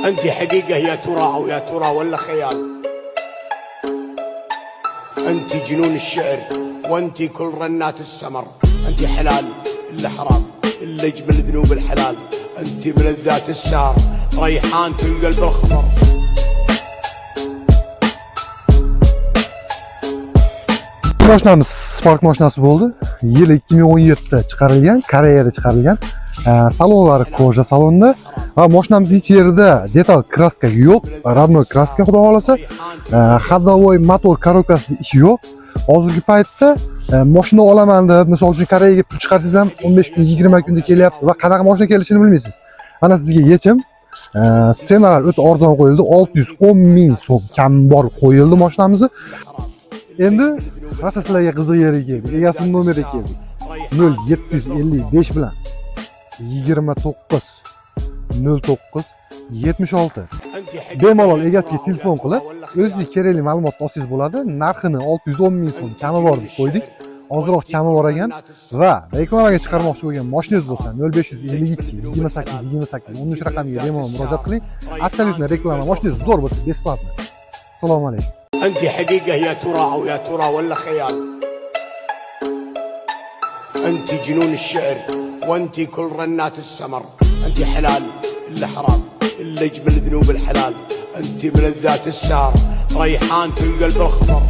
أنت حقيقة يا ترى أو يا ترى ولا خيال؟ أنت جنون الشعر وأنت كل رنات السمر. أنت حلال إلا حرام إلا جبل ذنوب الحلال. أنت بلذات السار ريحان القلب الخضر. Mashinamiz Spark mashinasi bo'ldi. Yil 2017da chiqarilgan, Koreyada chiqarilgan. Salonlari koja salonda va mashinamiz ichida detal kraska yo'q, родной kraska xudo xolasa. Ходовой motor korobkasi ishi yo'q. Hozirgi paytda mashina olaman deb, misol uchun Koreyaga pul chiqarsangiz ham 15 kun, 20 kunda kelyapti va qanaqa mashina kelishini bilmaysiz. Ana sizga yechim. Ssenalar o'ta arzon qo'yildi. 610 ming so'm kam bor qo'yildi mashinamizni. Endi rasa sizlarga qiziq yeriga keldik. Egasini nomeriga keldik. 0755 bilan 29 09 76. Bemalol egasiga telefon qilib, o'zingizga kerakli ma'lumotni olsangiz bo'ladi. Narxini 610 ming so'm kami bor deb qo'ydik. Ozroq kami bor ekan va reklamaga chiqarmoqchi bo'lgan mashinangiz bo'lsa 0552 28 28 13 raqamiga bemalol murojaat qiling. Absolyutно reklama mashinangiz zo'r bo'lsa besplatno. Assalomu alaykum. أنت حقيقة يا ترى أو يا ترى ولا خيال؟ أنت جنون الشعر وأنت كل رنات السمر. أنت حلال إلا حرام إلا جبل ذنوب الحلال. أنت بلذات السار ريحان القلب الخضر.